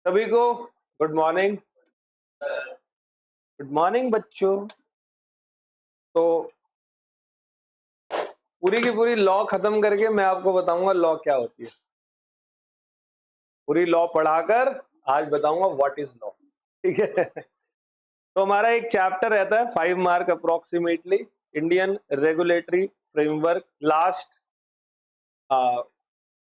सभी को good morning. Good morning बच्चों। तो पूरी की पूरी लॉ खत्म करके मैं आपको बताऊंगा लॉ क्या होती है। पूरी लॉ पढ़ाकर आज बताऊंगा व्हाट इज लॉ। ठीक है। तो हमारा एक चैप्टर रहता है 5 mark approximately, Indian regulatory framework. Last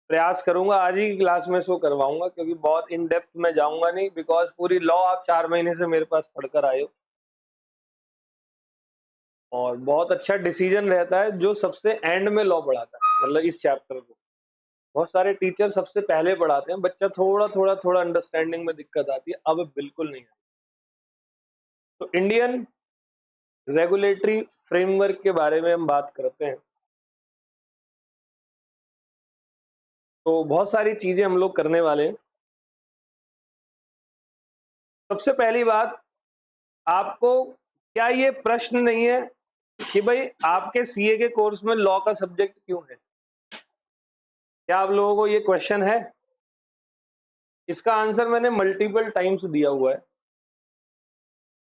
प्रयास करूंगा आज ही की क्लास में इसको करवाऊंगा, क्योंकि बहुत इन डेप्थ में जाऊंगा नहीं, बिकॉज पूरी लॉ आप 4 महीने से मेरे पास पढ़कर आए हो। और बहुत अच्छा डिसीजन रहता है जो सबसे एंड में लॉ पढ़ाता है, मतलब इस चैप्टर को। बहुत सारे टीचर सबसे पहले पढ़ाते हैं, बच्चा थोड़ा अंडरस्टैंडिंग में दिक्कत आती है, अब बिल्कुल नहीं है। तो इंडियन रेगुलेटरी फ्रेमवर्क के बारे में हम बात करते हैं। तो बहुत सारी चीजें हम लोग करने वाले हैं। सबसे पहली बात, आपको क्या ये प्रश्न नहीं है कि भाई आपके सीए के कोर्स में लॉ का सब्जेक्ट क्यों है? क्या आप लोगों को ये क्वेश्चन है? इसका आंसर मैंने मल्टीपल टाइम्स दिया हुआ है,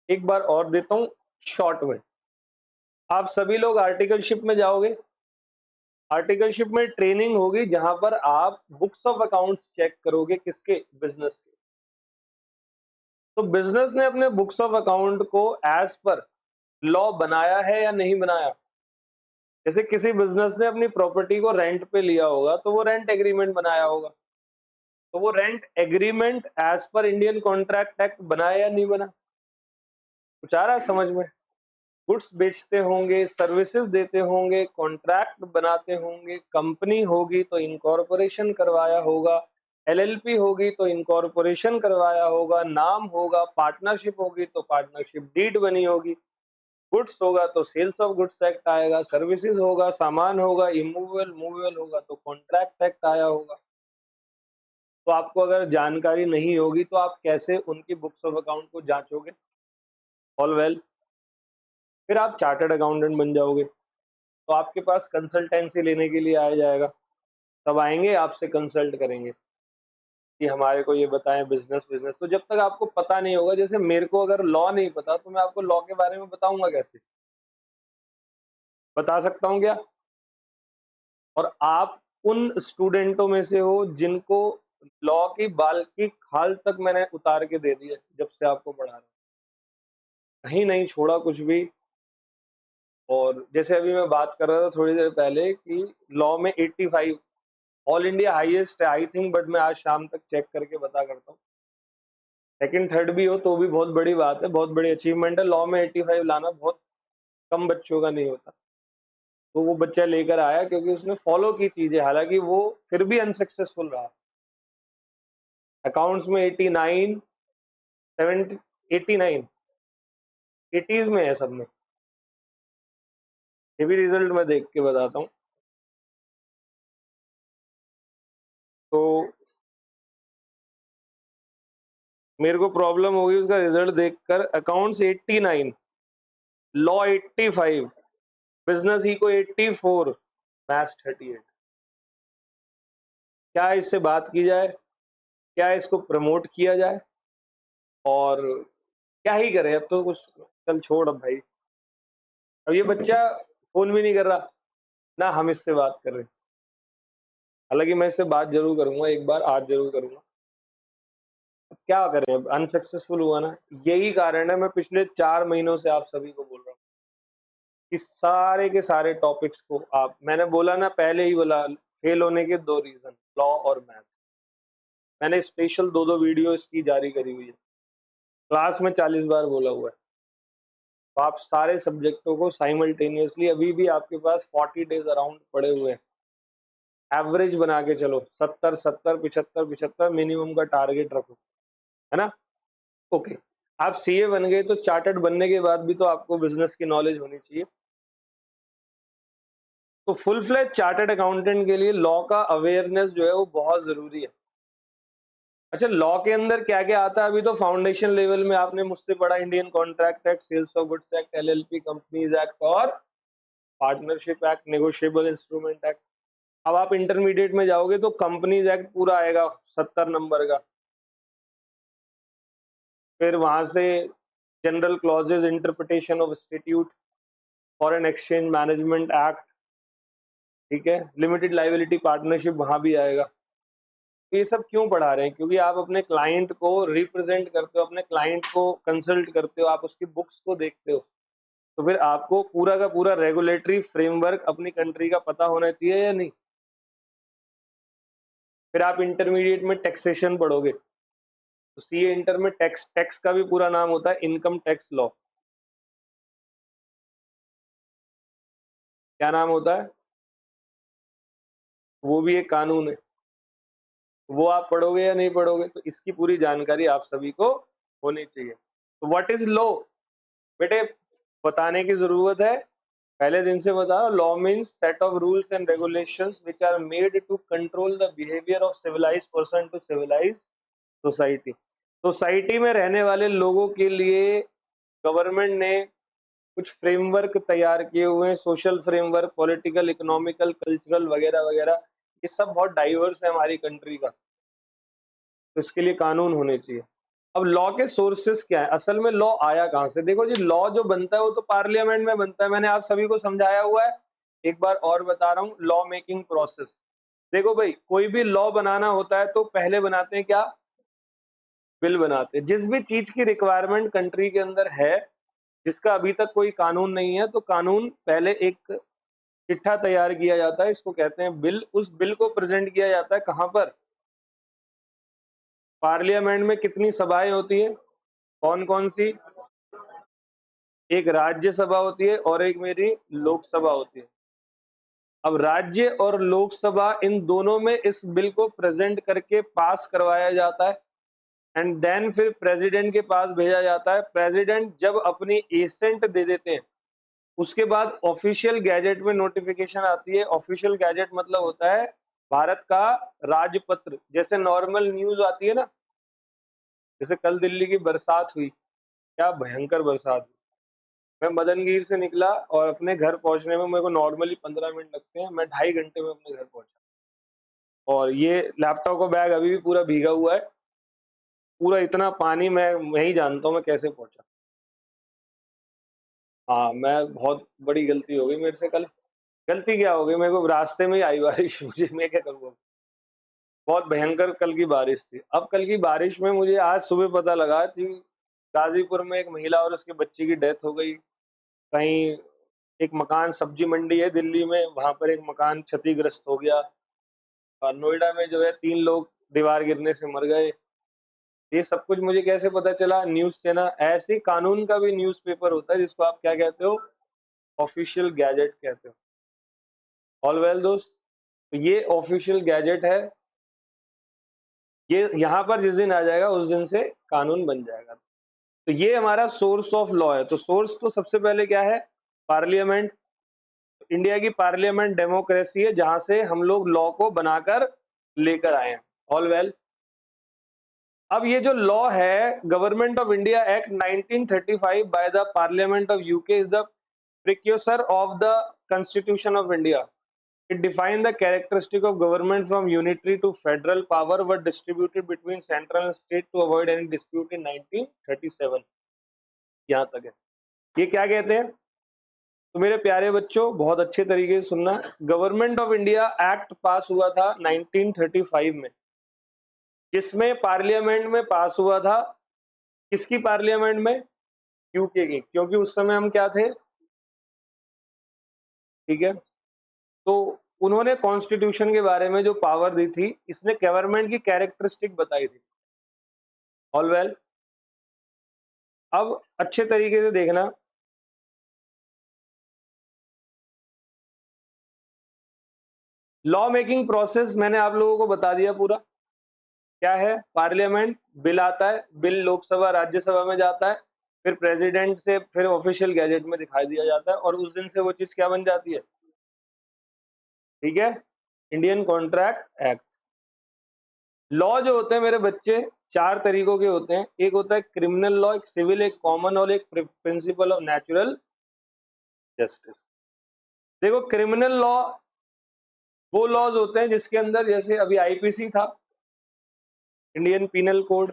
एक बार और देता हूं शॉर्ट में। आप सभी लोग आर्टिकलशिप में जाओगे, आर्टिकलशिप में ट्रेनिंग होगी जहां पर आप बुक्स ऑफ अकाउंट्स चेक करोगे, किसके? बिजनेस के। तो बिजनेस ने अपने बुक्स ऑफ अकाउंट को एज पर लॉ बनाया है या नहीं बनाया? जैसे किसी बिजनेस ने अपनी प्रॉपर्टी को रेंट पे लिया होगा तो वो रेंट एग्रीमेंट बनाया होगा, तो वो rent agreement as per Indian contract act बनाया या नहीं बना? कुछ आ रहा है समझ में? गुड्स बेचते होंगे, सर्विसेज देते होंगे, कॉन्ट्रैक्ट बनाते होंगे, कंपनी होगी तो इनकॉर्पोरेशन करवाया होगा, एलएलपी होगी तो इनकॉर्पोरेशन करवाया होगा, नाम होगा, पार्टनरशिप होगी तो पार्टनरशिप डीड बनी होगी, गुड्स होगा तो सेल्स ऑफ गुड्स एक्ट आएगा, सर्विसेज होगा, सामान होगा, इमूवेबल मूवेबल होगा तो कॉन्ट्रैक्ट एक्ट आया होगा। तो आपको अगर जानकारी नहीं होगी तो आप कैसे उनकी बुक्स ऑफ अकाउंट को जांचोगे? All well. फिर आप चार्टर्ड अकाउंटेंट बन जाओगे, तो आपके पास कंसल्टेंसी लेने के लिए आया जाएगा। तब आएंगे आपसे कंसल्ट करेंगे कि हमारे को ये बताएं बिजनेस बिजनेस। तो जब तक आपको पता नहीं होगा, जैसे मेरे को अगर लॉ नहीं पता तो मैं आपको लॉ के बारे में बताऊंगा कैसे? बता सकता हूँ क्या? और आप उन स्टूडेंटों में से हो जिनको लॉ की बाल की खाल तक मैंने उतार के दे दी है जब से आपको पढ़ा रहा हूँ, कहीं नहीं छोड़ा कुछ भी। और जैसे अभी मैं बात कर रहा था थोड़ी देर पहले कि लॉ में 85 ऑल इंडिया हाईएस्ट है आई थिंक, बट मैं आज शाम तक चेक करके बता करता हूँ। सेकंड थर्ड भी हो तो भी बहुत बड़ी बात है, बहुत बड़ी अचीवमेंट है। लॉ में 85 लाना बहुत कम बच्चों का नहीं होता। तो वो बच्चा लेकर आया क्योंकि उसने फॉलो की चीजें, हालांकि वो फिर भी अनसक्सेसफुल रहा। अकाउंट्स में 89, 70, 89, 80s में है सब में। ये भी रिजल्ट मैं देख के बताता हूँ। तो मेरे को प्रॉब्लम होगी उसका रिजल्ट देखकर। अकाउंट्स 89, लॉ 85, बिजनेस ही को 84, मैथ्स 38। क्या इससे बात की जाए? क्या इसको प्रमोट किया जाए? और क्या ही करे, अब तो कुछ चल छोड़ अब भाई। अब ये बच्चा फोन भी नहीं कर रहा, ना हम इससे बात कर रहे। हालांकि मैं इससे बात जरूर करूंगा, एक बार आज जरूर करूंगा। अब क्या करें, अब अनसक्सेसफुल हुआ ना। यही कारण है मैं पिछले 4 महीनों से आप सभी को बोल रहा हूँ कि सारे के सारे टॉपिक्स को आप, मैंने बोला ना पहले ही बोला, फेल होने के 2 रीजन, लॉ और मैथ। मैंने स्पेशल 2-2 वीडियो इसकी जारी करी हुई है, क्लास में 40 बार बोला हुआ है। तो आप सारे सब्जेक्टों को साइमल्टेनियसली, अभी भी आपके पास 40 डेज अराउंड पड़े हुए हैं, एवरेज बना के चलो, 70 70 75 75 मिनिमम का टारगेट रखो, है ना? ओके। आप सीए बन गए तो चार्टर्ड बनने के बाद भी तो आपको बिजनेस की नॉलेज होनी चाहिए। तो फुल फ्लेज चार्टर्ड अकाउंटेंट के लिए लॉ का अवेयरनेस जो है वो बहुत जरूरी है। अच्छा, लॉ के अंदर क्या क्या आता है? अभी तो फाउंडेशन लेवल में आपने मुझसे पढ़ा, Indian contract act, sales of goods act, LLP, companies act और partnership act, negotiable instrument act. अब आप इंटरमीडिएट में जाओगे तो कंपनीज एक्ट पूरा आएगा 70 नंबर का। फिर वहां से general clauses, interpretation of statute, foreign exchange management act, ठीक है, लिमिटेड लाइबिलिटी पार्टनरशिप वहां भी आएगा। ये सब क्यों पढ़ा रहे हैं? क्योंकि आप अपने क्लाइंट को रिप्रेजेंट करते हो, अपने क्लाइंट को कंसल्ट करते हो, आप उसकी बुक्स को देखते हो, तो फिर आपको पूरा का पूरा रेगुलेटरी फ्रेमवर्क अपनी कंट्री का पता होना चाहिए या नहीं? फिर आप इंटरमीडिएट में टैक्सेशन पढ़ोगे, तो सीए इंटर में टैक्स टैक्स का भी पूरा नाम होता है इनकम टैक्स लॉ। क्या नाम होता है? वो भी एक कानून है। वो आप पढ़ोगे या नहीं पढ़ोगे? तो इसकी पूरी जानकारी आप सभी को होनी चाहिए। तो व्हाट इज लॉ? बेटे बताने की जरूरत है, पहले दिन से बताओ। Law means set of rules and regulations which are made to control the behaviour of civilized person to civilized society. Society में रहने वाले लोगों के लिए गवर्नमेंट ने कुछ फ्रेमवर्क तैयार किए हुए हैं, social framework, political, economical, cultural वगैरह वगैरह। ये सब बहुत डाइवर्स है हमारी कंट्री का, तो इसके लिए कानून होने चाहिए। अब लॉ के सोर्सेस क्या है? असल में लॉ आया कहां से? देखो जी, लॉ जो बनता है वो तो पार्लियामेंट में बनता है, मैंने आप सभी को समझाया हुआ है। एक बार और बता रहा हूँ, लॉ मेकिंग प्रोसेस। देखो भाई, कोई भी लॉ बनाना होता है तो पहले बनाते हैं क्या? बिल बनाते हैं। जिस भी चीज की रिक्वायरमेंट कंट्री के अंदर है, जिसका अभी तक कोई कानून नहीं है, तो कानून पहले एक चिट्ठा तैयार किया जाता है, इसको कहते हैं बिल। उस बिल को प्रेजेंट किया जाता है कहां पर? पार्लियामेंट में। कितनी सभाएं होती है? कौन कौन सी? एक राज्यसभा होती है और एक मेरी लोकसभा होती है। अब राज्य और लोकसभा, इन दोनों में इस बिल को प्रेजेंट करके पास करवाया जाता है, एंड देन फिर प्रेसिडेंट के पास भेजा जाता है। प्रेसिडेंट जब अपनी एसेंट दे देते हैं, उसके बाद ऑफिशियल गैजेट में नोटिफिकेशन आती है। ऑफिशियल गैजेट मतलब होता है भारत का राजपत्र। जैसे नॉर्मल न्यूज आती है ना, जैसे कल दिल्ली की बरसात हुई, क्या भयंकर बरसात हुई। मैं मदनगीर से निकला और अपने घर पहुंचने में मेरे को नॉर्मली 15 मिनट लगते हैं, मैं 2.5 घंटे में अपने घर पहुंचा। और ये लैपटॉप का बैग अभी भी पूरा भीगा हुआ है, पूरा इतना पानी। मैं ही जानता हूँ मैं कैसे पहुंचा। हाँ, मैं बहुत बड़ी गलती हो गई मेरे से कल। गलती क्या हो गई? मेरे को रास्ते में ही आई बारिश मुझे, मैं क्या करूँगा? बहुत भयंकर कल की बारिश थी। अब कल की बारिश में मुझे आज सुबह पता लगा कि गाजीपुर में एक महिला और उसके बच्चे की डेथ हो गई। कहीं एक मकान, सब्जी मंडी है दिल्ली में, वहां पर एक मकान क्षतिग्रस्त हो गया। और नोएडा में जो है 3 लोग दीवार गिरने से मर गए। ये सब कुछ मुझे कैसे पता चला? न्यूज से ना। ऐसे कानून का भी न्यूज़पेपर होता है जिसको आप क्या कहते हो? ऑफिशियल गैजेट कहते हो। ऑल वेल दोस्त, तो ये ऑफिशियल गैजेट है। ये यहाँ पर जिस दिन आ जाएगा उस दिन से कानून बन जाएगा। तो ये हमारा सोर्स ऑफ लॉ है। तो सोर्स तो सबसे पहले क्या है? पार्लियामेंट। इंडिया की पार्लियामेंट डेमोक्रेसी है, जहां से हम लोग लॉ को बनाकर लेकर आए हैं। ऑल वेल, अब ये जो लॉ है, government of India act 1935 by the parliament of UK is the precursor of the constitution of India. It defined the characteristic of government from unitary to federal power were distributed between central and state to avoid any dispute in 1937। यहाँ तक है। ये क्या कहते हैं? तो मेरे प्यारे बच्चों, बहुत अच्छे तरीके से सुनना। गवर्नमेंट ऑफ इंडिया एक्ट पास हुआ था 1935 में, जिसमें पार्लियामेंट में पास हुआ था। किसकी पार्लियामेंट में? यूके की, क्योंकि उस समय हम क्या थे? ठीक है। तो उन्होंने कॉन्स्टिट्यूशन के बारे में जो पावर दी थी, इसने गवर्नमेंट की कैरेक्टरिस्टिक बताई थी। ऑल वेल, अब अच्छे तरीके से देखना। लॉ मेकिंग प्रोसेस मैंने आप लोगों को बता दिया पूरा। क्या है? पार्लियामेंट, बिल आता है, बिल लोकसभा राज्यसभा में जाता है, फिर प्रेसिडेंट से फिर ऑफिशियल गैजेट में दिखाई दिया जाता है, और उस दिन से वो चीज क्या बन जाती है? ठीक है, इंडियन कॉन्ट्रैक्ट एक्ट। लॉ जो होते हैं मेरे बच्चे, 4 तरीकों के होते हैं। एक होता है क्रिमिनल लॉ, एक सिविल, एक कॉमन और एक प्रिंसिपल ऑफ नेचुरल जस्टिस। देखो, क्रिमिनल लॉ वो लॉज होते हैं जिसके अंदर, जैसे अभी आईपीसी था, इंडियन पीनल कोड,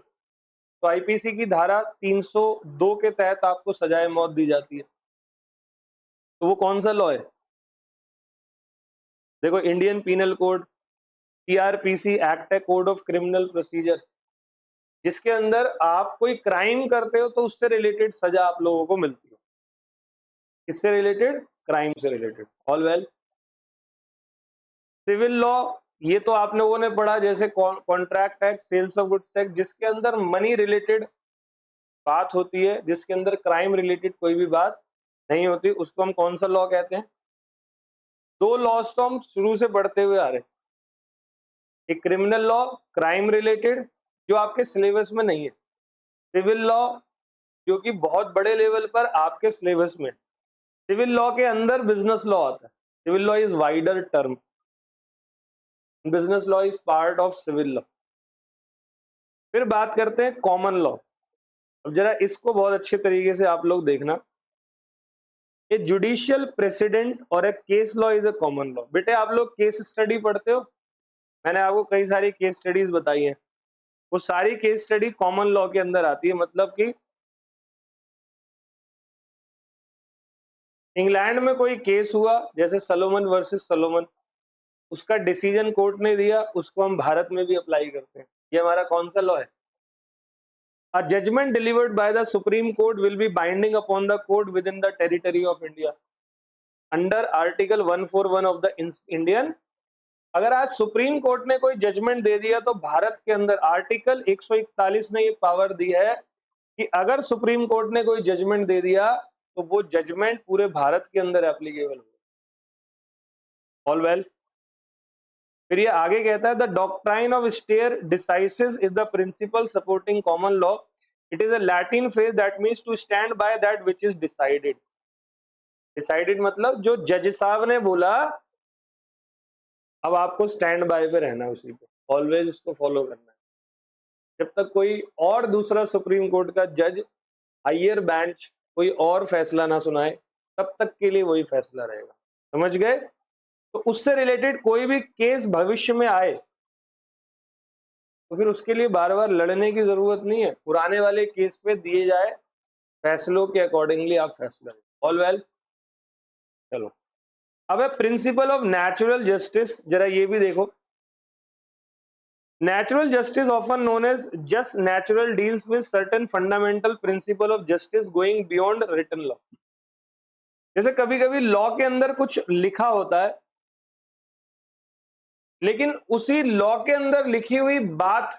तो आईपीसी की धारा 302 के तहत आपको सजाए मौत दी जाती है। तो वो कौन सा लॉ है? देखो, Indian penal code, CrPC act है, कोड ऑफ क्रिमिनल प्रोसीजर, जिसके अंदर आप कोई क्राइम करते हो तो उससे रिलेटेड सजा आप लोगों को मिलती है। किससे रिलेटेड? क्राइम से related. All well. Civil law, ये तो आप लोगों ने पढ़ा, जैसे contract act, sales of goods act, जिसके अंदर मनी रिलेटेड बात होती है, जिसके अंदर क्राइम रिलेटेड कोई भी बात नहीं होती, उसको हम कौन सा लॉ कहते हैं? दो लॉज तो हम शुरू से पढ़ते हुए आ रहे हैं, एक क्रिमिनल लॉ क्राइम रिलेटेड जो आपके सिलेबस में नहीं है, सिविल लॉ जो कि बहुत बड़े लेवल पर आपके सिलेबस में। सिविल लॉ के अंदर बिजनेस लॉ आता है। Civil law is wider term, business law is part of civil law. फिर बात करते हैं कॉमन लॉ। अब जरा इसको बहुत अच्छे तरीके से आप लोग देखना। ए जुडिशियल प्रेसिडेंट और a case law is a common law. बेटे आप लोग केस स्टडी पढ़ते हो, मैंने आपको कई सारी केस स्टडीज बताई हैं, वो सारी केस स्टडी कॉमन लॉ के अंदर आती है। मतलब कि इंग्लैंड में कोई केस हुआ, जैसे सलोमन वर्सेस सलोमन, उसका डिसीजन कोर्ट ने दिया, उसको हम भारत में भी अप्लाई करते हैं। ये हमारा कौन सा लॉ है? A judgment delivered by the Supreme Court will be binding upon the court within the territory of India under Article 141 of the Indian। अगर आज सुप्रीम कोर्ट ने कोई जजमेंट दे दिया तो भारत के अंदर आर्टिकल 141 ने ये पावर दी है कि अगर सुप्रीम कोर्ट ने कोई जजमेंट दे दिया तो वो जजमेंट पूरे भारत के अंदर एप्लीकेबल हो। All well. फिर ये आगे कहता है the doctrine of stare decisis is the principle supporting common law. It is a Latin phrase that means to stand by that which is decided. Decided मतलब जो जज साहब ने बोला, अब आपको स्टैंड बाय पे रहना है उसी पे, ऑलवेज उसको फॉलो करना है। जब तक कोई और दूसरा सुप्रीम कोर्ट का जज, हायर बेंच कोई और फैसला ना सुनाए, तब तक के लिए वही फैसला रहेगा। समझ गए? तो उससे रिलेटेड कोई भी केस भविष्य में आए तो फिर उसके लिए बार बार लड़ने की जरूरत नहीं है, पुराने वाले केस पे दिए जाए फैसलों के अकॉर्डिंगली आप फैसला लें। All well. चलो, अब है प्रिंसिपल ऑफ नेचुरल जस्टिस। जरा ये भी देखो, natural justice often known as just natural deals with certain fundamental principle of justice going beyond written law. जैसे कभी कभी लॉ के अंदर कुछ लिखा होता है, लेकिन उसी लॉ के अंदर लिखी हुई बात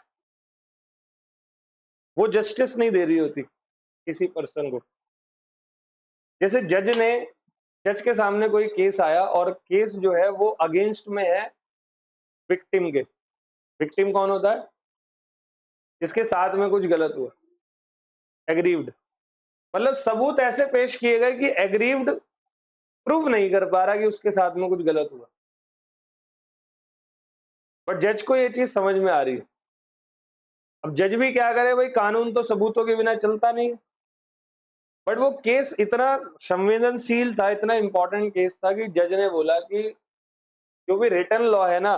वो जस्टिस नहीं दे रही होती किसी पर्सन को। जैसे जज के सामने कोई केस आया और केस जो है वो अगेंस्ट में है विक्टिम के। विक्टिम कौन होता है? जिसके साथ में कुछ गलत हुआ, एग्रीव्ड। मतलब सबूत ऐसे पेश किए गए कि एग्रीव्ड प्रूव नहीं कर पा रहा कि उसके साथ में कुछ गलत हुआ, बट जज को ये चीज समझ में आ रही है। अब जज भी क्या करे भाई, कानून तो सबूतों के बिना चलता नहीं है। बट वो केस इतना संवेदनशील था, इतना इंपॉर्टेंट केस था कि जज ने बोला कि जो भी रिटन लॉ है ना,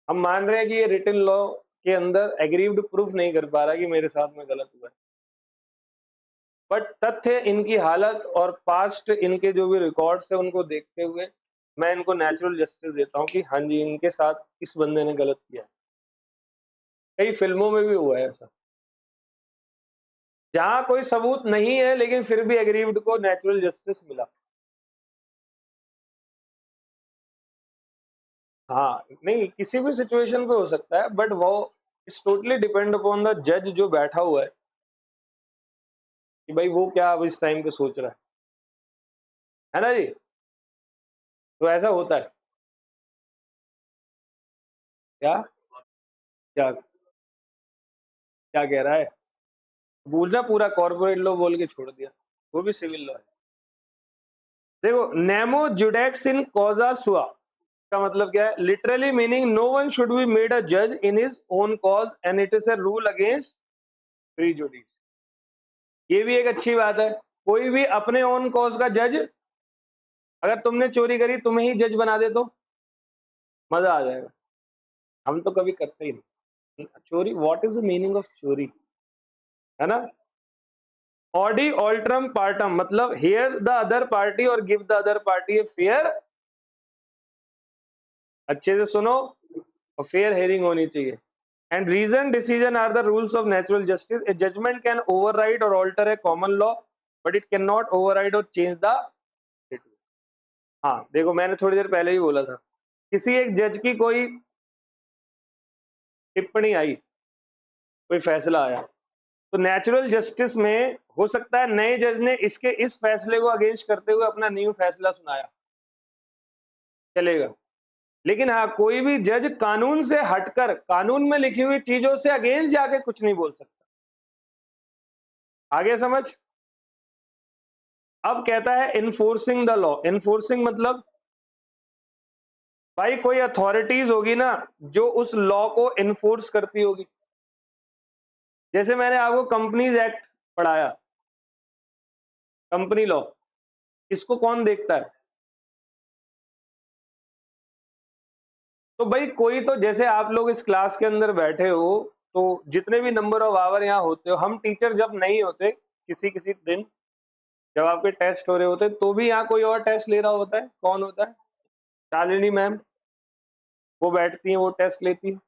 हम मान रहे हैं कि ये रिटन लॉ के अंदर एग्रीव्ड प्रूफ नहीं कर पा रहा कि मेरे साथ में गलत हुआ है, बट तथ्य, इनकी हालत और पास्ट इनके जो भी रिकॉर्ड्स है उनको देखते हुए मैं इनको नेचुरल जस्टिस देता हूं कि हाँ जी, इनके साथ इस बंदे ने गलत किया है। कई फिल्मों में भी हुआ है ऐसा, जहां कोई सबूत नहीं है लेकिन फिर भी एग्रीव्ड को नेचुरल जस्टिस मिला। हाँ, नहीं किसी भी सिचुएशन पे हो सकता है, बट वो it's totally depend upon the जज जो बैठा हुआ है कि भाई वो क्या अब इस टाइम पे सोच रहा है ना जी। तो ऐसा होता है। क्या क्या क्या कह रहा है? भूलना, पूरा कॉर्पोरेट लॉ बोल के छोड़ दिया, वो भी सिविल लॉ है। देखो, नेमो जुडेक्स इन कॉजा सुआ का मतलब क्या है? Literally meaning no one should be made a जज in his own cause and it is a rule against prejudice. ये भी एक अच्छी बात है, कोई भी अपने ओन कॉज का जज, अगर तुमने चोरी करी तुम्हें ही जज बना दे तो मजा आ जाएगा। हम तो कभी करते ही नहीं चोरी। What is the meaning of चोरी? है ना। ऑडी ऑल्ट्रम पार्टम मतलब हेयर द अदर पार्टी और give the other party a fair, अच्छे से सुनो, और फेयर हेयरिंग होनी चाहिए। And reason decision are the rules of natural justice, a judgment can override और alter a common law but it can not override और change the. हाँ देखो, मैंने थोड़ी देर पहले ही बोला था, किसी एक जज की कोई टिप्पणी आई, कोई फैसला आया, तो नेचुरल जस्टिस में हो सकता है नए जज ने इसके इस फैसले को अगेंस्ट करते हुए अपना न्यू फैसला सुनाया, चलेगा। लेकिन हाँ, कोई भी जज कानून से हटकर कानून में लिखी हुई चीजों से अगेंस्ट जाके कुछ नहीं बोल सकता। आगे समझ। अब कहता है इन्फोर्सिंग द लॉ। इन्फोर्सिंग मतलब भाई कोई अथॉरिटीज होगी ना जो उस लॉ को इन्फोर्स करती होगी। जैसे मैंने आपको कंपनीज एक्ट पढ़ाया, कंपनी लॉ, इसको कौन देखता है? तो भाई कोई तो, जैसे आप लोग इस क्लास के अंदर बैठे हो, तो जितने भी नंबर ऑफ आवर यहाँ होते हो, हम टीचर जब नहीं होते, किसी किसी दिन जब आपके टेस्ट हो रहे होते, तो भी यहाँ कोई और टेस्ट ले रहा होता है। कौन होता है? शालिनी मैम, वो बैठती हैं, वो टेस्ट लेती हैं।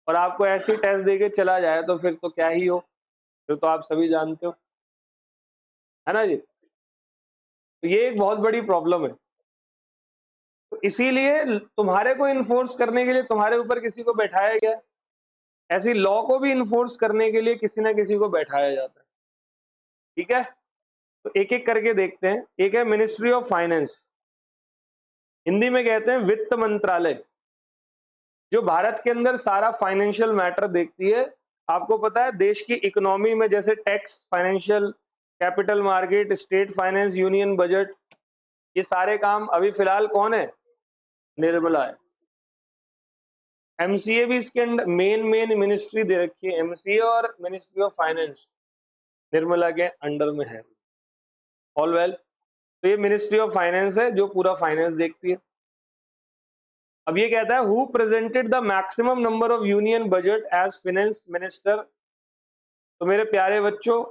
और आपको ऐसी टेस्ट देके चला जाए तो फिर तो क्या ही हो, फिर तो आप सभी जानते हो, है ना जी। तो ये एक बहुत बड़ी प्रॉब्लम है। तो इसीलिए तुम्हारे को इन्फोर्स करने के लिए तुम्हारे ऊपर किसी को बैठाया गया है। ऐसी लॉ को भी इन्फोर्स करने के लिए किसी ना किसी को बैठाया जाता है। ठीक है, तो एक एक करके देखते हैं। एक है मिनिस्ट्री ऑफ फाइनेंस, हिंदी में कहते हैं वित्त मंत्रालय, जो भारत के अंदर सारा फाइनेंशियल मैटर देखती है। आपको पता है देश की इकोनॉमी में जैसे tax, financial, capital market, state finance, union budget, ये सारे काम अभी फिलहाल कौन है? निर्मला है। एमसीए भी इसके अंदर मेन मिनिस्ट्री दे रखी है, एमसीए और मिनिस्ट्री ऑफ फाइनेंस निर्मला के अंडर में है। ऑल वेल, तो ये मिनिस्ट्री ऑफ फाइनेंस है जो पूरा फाइनेंस देखती है। अब ये कहता है who presented the maximum number of union budget as finance minister. तो मेरे प्यारे बच्चों,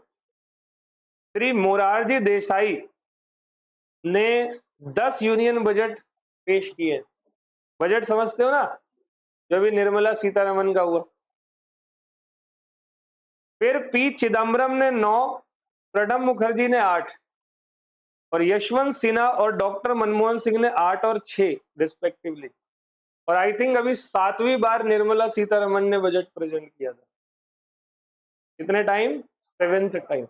श्री मोरारजी देसाई ने 10 यूनियन बजट पेश किए। बजट समझते हो ना, जो भी निर्मला सीतारमन का हुआ। फिर पी चिदम्बरम ने 9, प्रणब मुखर्जी ने 8, और यशवंत सिन्हा और डॉक्टर मनमोहन सिंह ने 8 और 6 रिस्पेक्टिवली। और आई थिंक अभी 7वीं बार निर्मला सीतारमन ने बजट प्रेजेंट किया था। कितने टाइम? 7th time.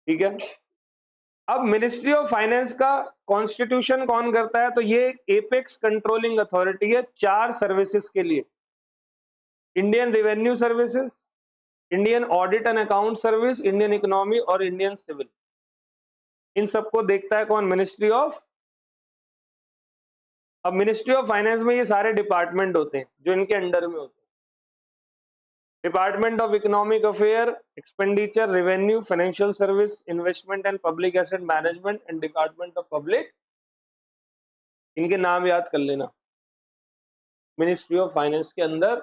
ठीक है। अब मिनिस्ट्री ऑफ फाइनेंस का कॉन्स्टिट्यूशन कौन करता है? तो ये एपेक्स कंट्रोलिंग अथॉरिटी है 4 सर्विसेज के लिए। Indian revenue services, Indian audit and account service, Indian economy और इंडियन सिविल। इन सबको देखता है कौन? Ministry of. अब मिनिस्ट्री ऑफ फाइनेंस में ये सारे डिपार्टमेंट होते हैं जो इनके अंडर में होते हैं। Department of economic affair, expenditure, revenue, financial service, investment and public asset management and department of public. इनके नाम याद कर लेना। मिनिस्ट्री ऑफ फाइनेंस के अंदर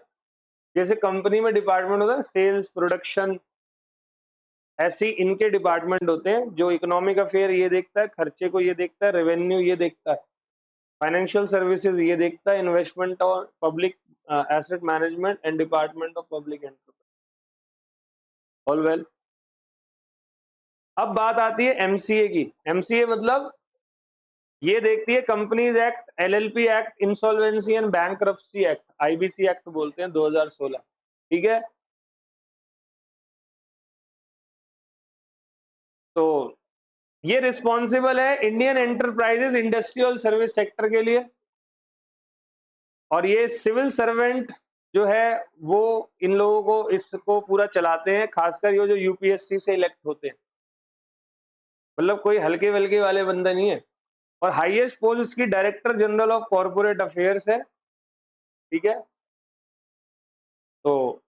जैसे कंपनी में डिपार्टमेंट होता है सेल्स, प्रोडक्शन, ऐसी इनके डिपार्टमेंट होते हैं। जो इकोनॉमिक अफेयर ये देखता है, खर्चे को ये देखता है, रेवेन्यू ये देखता है, फाइनेंशियल सर्विसेज ये देखता है, इन्वेस्टमेंट और public asset management and department of public enterprise. All well. अब बात आती है एमसीए की। एमसीए मतलब ये देखती है companies act, LLP act, insolvency and bankruptcy act, IBC act बोलते हैं, 2016। ठीक है। तो ये रिस्पॉन्सिबल है Indian enterprises industrial service sector के लिए। और ये सिविल सर्वेंट जो है वो इन लोगों को इसको पूरा चलाते हैं, खासकर ये जो यूपीएससी से इलेक्ट होते हैं। मतलब कोई हल्के वल्के वाले बंदे नहीं है। और हाईएस्ट पोस्ट इसकी director general of corporate affairs है। ठीक है। तो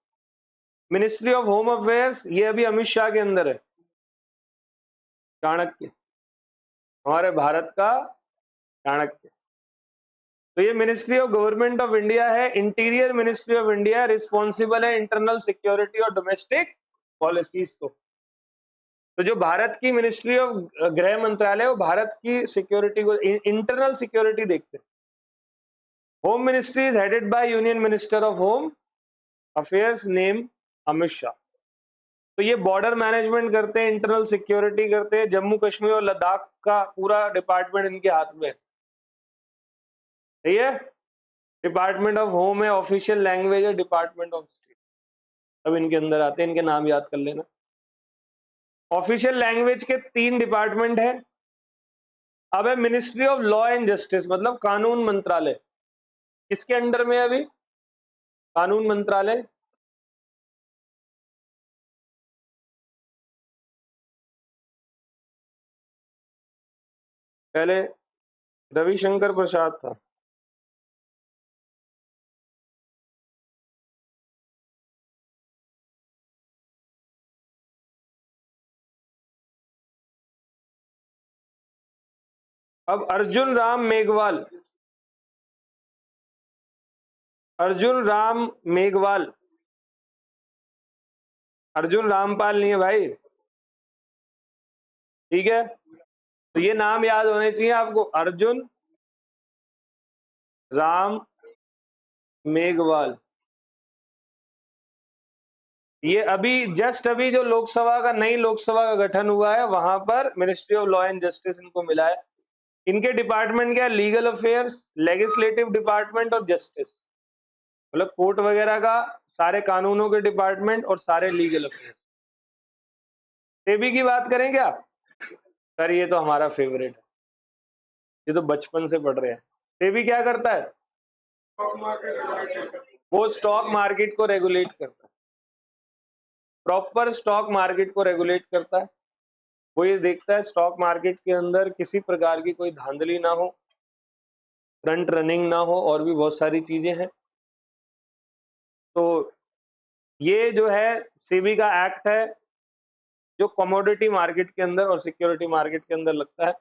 मिनिस्ट्री ऑफ होम अफेयर्स ये अभी अमित शाह के अंदर है, चाणक्य, हमारे भारत का चाणक्य। तो ये ministry of government of India है, interior ministry of India responsible है इंटरनल सिक्योरिटी और डोमेस्टिक पॉलिसीज को। तो जो भारत की मिनिस्ट्री ऑफ गृह मंत्रालय वो भारत की सिक्योरिटी को, इंटरनल सिक्योरिटी देखते हैं। Home ministry is headed by union minister of home affairs name Amit Shah. तो ये बॉर्डर मैनेजमेंट करते हैं, इंटरनल सिक्योरिटी करते हैं, जम्मू कश्मीर और लद्दाख का पूरा डिपार्टमेंट इनके हाथ में है। सही है। डिपार्टमेंट ऑफ होम है, ऑफिशियल लैंग्वेज है डिपार्टमेंट ऑफ स्टेट, अब इनके अंदर आते हैं, इनके नाम याद कर लेना। ऑफिशियल लैंग्वेज के 3 डिपार्टमेंट है। अब है ministry of law and justice, मतलब कानून मंत्रालय, किसके अंडर में है अभी? कानून मंत्रालय। पहले रविशंकर प्रसाद था। अब अर्जुन राम मेघवाल, अर्जुन राम मेघवाल, अर्जुन रामपाल नहीं है भाई, ठीक है। तो ये नाम याद होने चाहिए आपको, अर्जुन राम मेघवाल। ये अभी जस्ट अभी जो लोकसभा का, नई लोकसभा का गठन हुआ है, वहां पर ministry of law and justice इनको मिला है। इनके डिपार्टमेंट क्या है? लीगल अफेयर्स, लेजिस्लेटिव डिपार्टमेंट और जस्टिस, मतलब कोर्ट वगैरह का, सारे कानूनों के डिपार्टमेंट और सारे लीगल अफेयर्स। सेबी की बात करें क्या? सर ये तो हमारा फेवरेट है, ये तो बचपन से पढ़ रहे हैं। सेबी क्या करता है? वो स्टॉक मार्केट को रेगुलेट करता है, प्रॉपर स्टॉक मार्केट को रेगुलेट करता है। वो ये देखता है स्टॉक मार्केट के अंदर किसी प्रकार की कोई धांधली ना हो, फ्रंट रनिंग ना हो, और भी बहुत सारी चीजें हैं। तो ये जो है सेबी का एक्ट है, जो कमोडिटी मार्केट के अंदर और सिक्योरिटी मार्केट के अंदर लगता है,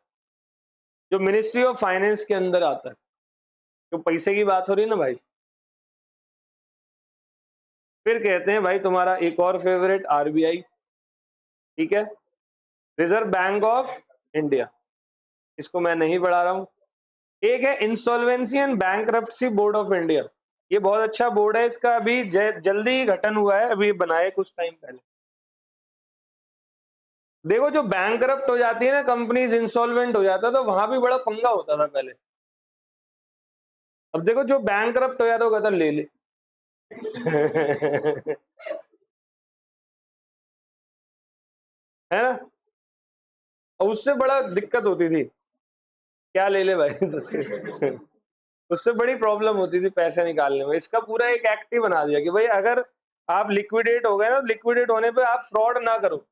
जो मिनिस्ट्री ऑफ फाइनेंस के अंदर आता है। तो पैसे की बात हो रही है ना भाई। फिर कहते हैं भाई तुम्हारा एक और फेवरेट आरबीआई, ठीक है, रिजर्व बैंक ऑफ इंडिया, इसको मैं नहीं पढ़ा रहा हूं। एक है insolvency and bankruptcy board of India, ये बहुत अच्छा बोर्ड है, इसका अभी जल्दी ही गठन हुआ है, अभी बनाए कुछ टाइम पहले। देखो जो बैंकरप्ट हो जाती है ना कंपनीज, इंसॉल्वेंट हो जाता है, तो वहां भी बड़ा पंगा होता था पहले। अब देखो जो बैंकरप्ट हो जाता है वो कहता ले ले है ना, और उससे बड़ा दिक्कत होती थी, क्या ले ले भाई उससे उससे बड़ी प्रॉब्लम होती थी पैसे निकालने में। इसका पूरा एक एक्ट ही बना दिया कि भाई अगर आप लिक्विडेट हो गए ना, लिक्विडेट होने पे आप फ्रॉड ना करो।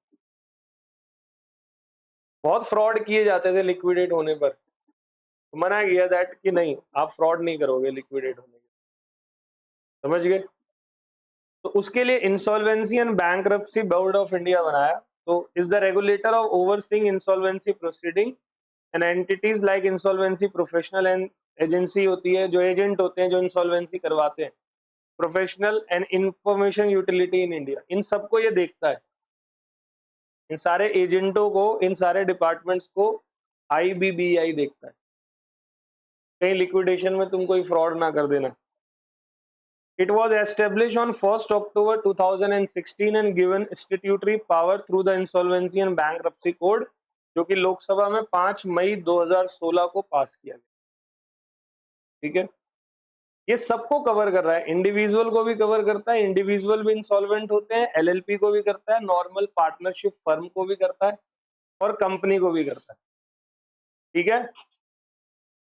बहुत फ्रॉड किए जाते थे लिक्विडेट होने पर, तो मना किया दैट कि नहीं, आप फ्रॉड नहीं करोगे लिक्विडेट होने के, समझ गए। तो उसके लिए insolvency and bankruptcy board of India बनाया। तो is the regulator of overseeing insolvency proceeding and entities like insolvency professional and agency होती है, जो एजेंट होते हैं जो इंसॉल्वेंसी करवाते हैं, professional and information utility in India, इन सबको ये देखता है, इन सारे एजेंटों को, इन सारे डिपार्टमेंट्स को आईबीबीआई देखता है, कहीं लिक्विडेशन में तुम कोई फ्रॉड ना कर देना। It was established on 1st October 2016 and given statutory power through the Insolvency and Bankruptcy Code, जो कि लोकसभा में 5 मई 2016 को पास किया गया, ठीक है। ये सबको कवर कर रहा है, इंडिविजुअल को भी कवर करता है, इंडिविजुअल भी इंसॉल्वेंट होते हैं, एलएलपी को भी करता है, नॉर्मल पार्टनरशिप फर्म को भी करता है, और कंपनी को भी करता है, ठीक है।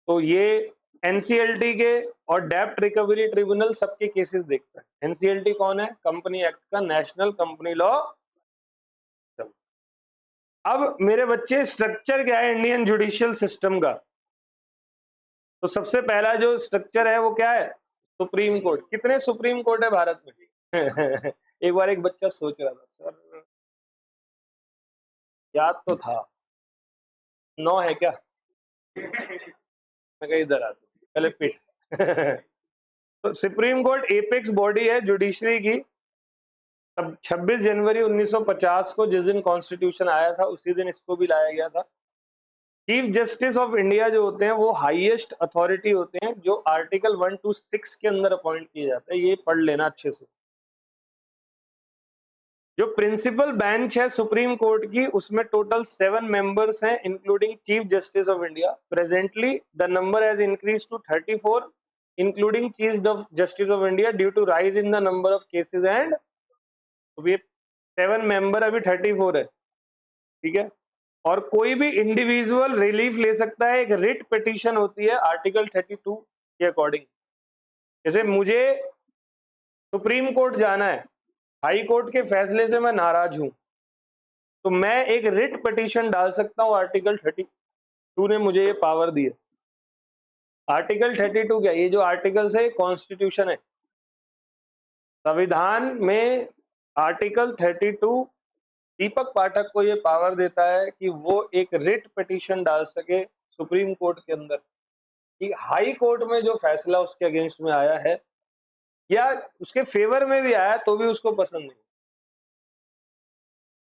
तो ये एनसीएलटी के और डेब्ट रिकवरी ट्रिब्यूनल सबके केसेस देखता है। एनसीएलटी कौन है? कंपनी एक्ट का, नेशनल कंपनी लॉ। अब मेरे बच्चे स्ट्रक्चर क्या है इंडियन जुडिशियल सिस्टम का? तो सबसे पहला जो स्ट्रक्चर है वो क्या है? Supreme court. कितने सुप्रीम कोर्ट है भारत में? एक बार एक बच्चा सोच रहा था, सर याद तो था, 9 है क्या? मैं कहा इधर आ, पहले पिट तो सुप्रीम कोर्ट एपेक्स बॉडी है जुडिशरी की। अब 26 जनवरी 1950 को जिस दिन कॉन्स्टिट्यूशन आया था उसी दिन इसको भी लाया गया था। चीफ जस्टिस ऑफ इंडिया जो होते हैं वो हाईएस्ट अथॉरिटी होते हैं, जो आर्टिकल 1 to 6 के अंदर अपॉइंट किए जाते हैं। ये पढ़ लेना अच्छे से। जो प्रिंसिपल बेंच है सुप्रीम कोर्ट की, उसमें टोटल 7 मेंबर्स हैं including chief justice of India. Presently the number has increase to 34 including chief justice of India due to rise in the number of cases and, तो ये 7 member अभी 34 है, ठीक है। और कोई भी इंडिविजुअल रिलीफ ले सकता है। एक रिट पिटीशन होती है आर्टिकल 32 के अकॉर्डिंग। जैसे मुझे सुप्रीम कोर्ट जाना है, हाई कोर्ट के फैसले से मैं नाराज हूं, तो मैं एक रिट पिटीशन डाल सकता हूं। आर्टिकल 32 ने मुझे ये पावर दी है। आर्टिकल 32 क्या, ये जो आर्टिकल्स है कॉन्स्टिट्यूशन है। संविधान में आर्टिकल 32 दीपक पाठक को ये पावर देता है कि वो एक रिट पिटीशन डाल सके सुप्रीम कोर्ट के अंदर कि हाई कोर्ट में जो फैसला उसके अगेंस्ट में आया है या उसके फेवर में भी आया तो भी उसको पसंद नहीं।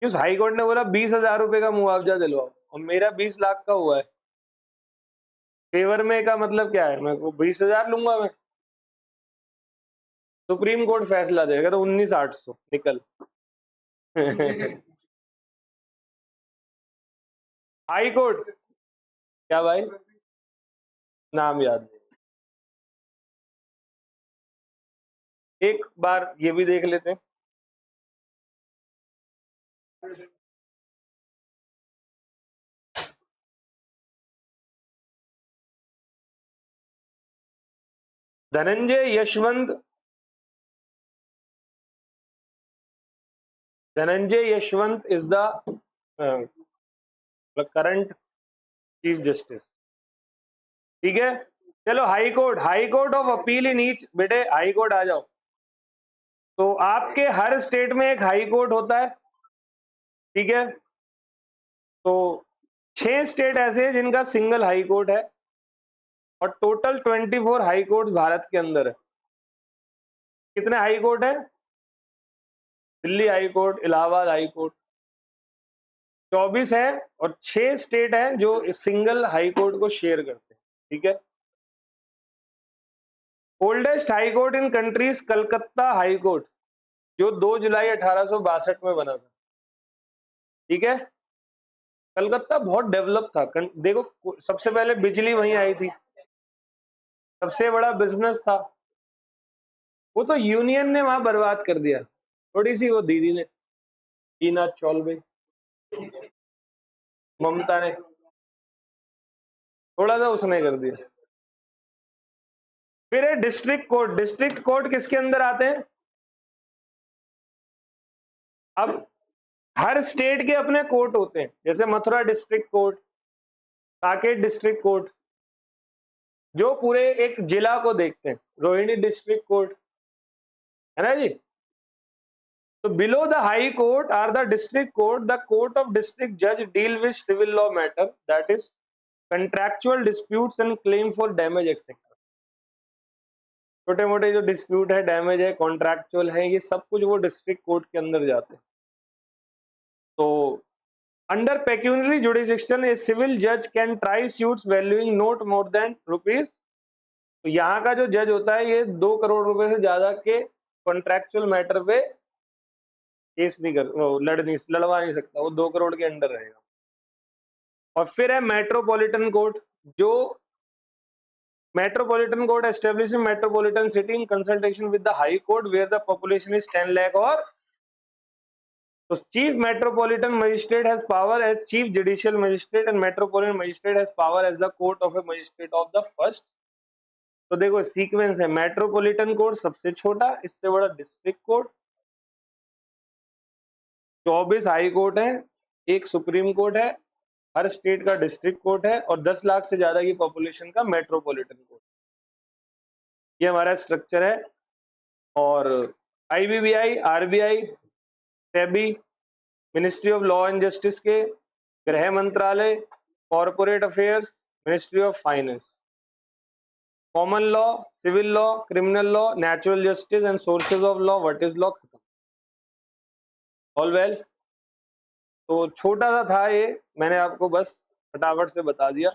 उस हाई कोर्ट ने बोला 20,000 रुपए का मुआवजा दिलवाओ और मेरा 20 लाख का हुआ है, फेवर में का मतलब क्या है, मैं 20,000 लूंगा मैं। सुप्रीम कोर्ट फैसला देगा तो 19,800 निकल। हाई कोर्ट क्या भाई, नाम याद नहीं। एक बार ये भी देख लेते हैं। Dhananjay Yashwant is the current chief justice, ठीक है। चलो high court of appeal in each, बेटे हाई कोर्ट आ जाओ। तो आपके हर स्टेट में एक हाई कोर्ट होता है, ठीक है। तो 6 स्टेट ऐसे हैं जिनका सिंगल हाई कोर्ट है और टोटल 24 हाई कोर्ट भारत के अंदर है। कितने हाई कोर्ट है? Delhi high court, Allahabad high court, 24 है। और 6 स्टेट है जो सिंगल हाई कोर्ट को शेयर करते हैं, ठीक है। ओल्डेस्ट हाई कोर्ट इन कंट्रीज कलकत्ता हाई कोर्ट, जो 2 जुलाई 1862 में बना था, ठीक है। कलकत्ता बहुत डेवलप था। देखो सबसे पहले बिजली वहीं आई थी, सबसे बड़ा बिजनेस था। वो तो यूनियन ने वहां बर्बाद कर दिया, थोड़ी सी वो दीदी ने, टीना चौलबे, ममता ने, थोड़ा सा उसने कर दिया। फिर है डिस्ट्रिक्ट कोर्ट। डिस्ट्रिक्ट कोर्ट किसके अंदर आते हैं? अब हर स्टेट के अपने कोर्ट होते हैं, जैसे Mathura district court, Saket district court, जो पूरे एक जिला को देखते हैं। रोहिणी डिस्ट्रिक्ट कोर्ट, है ना जी। तो below the high court are the district court. The court of district जज deal with civil law matter, that is contractual disputes and claim for damage etcetera. छोटे मोटे जो डिस्प्यूट है, डैमेज है, कॉन्ट्रैक्चुअल है, ये सब कुछ वो डिस्ट्रिक्ट कोर्ट के अंदर जाते हैं। तो under pecuniary jurisdiction a civil जज can try suits valuing not more than rupees. तो यहाँ का जो जज होता है ये 2 करोड़ रुपए से ज्यादा के कॉन्ट्रैक्चुअल मैटर पे केस नहीं कर, वो लड़वा नहीं सकता, वो 2 करोड़ के अंडर रहेगा। और फिर है मेट्रोपॉलिटन कोर्ट, जो metropolitan court establish in metropolitan city in consultation with the high court where the population is 10 lakh और। तो chief metropolitan magistrate has power as chief judicial magistrate and metropolitan magistrate has power as the court of a magistrate of the first. तो देखो sequence है, metropolitan court सबसे छोटा, इससे बड़ा district court, 24 high court है, एक सुप्रीम कोर्ट है, हर स्टेट का डिस्ट्रिक्ट कोर्ट है और 10 लाख से ज्यादा की पॉपुलेशन का मेट्रोपॉलिटन कोर्ट। ये हमारा स्ट्रक्चर है। और IBBI, RBI, SEBI, ministry of law and justice के, गृह मंत्रालय, corporate affairs, ministry of finance, common law, civil law, criminal law, natural justice and sources of law, what is law, खत्म। All well. तो छोटा सा था ये, मैंने आपको बस फटाफट से बता दिया।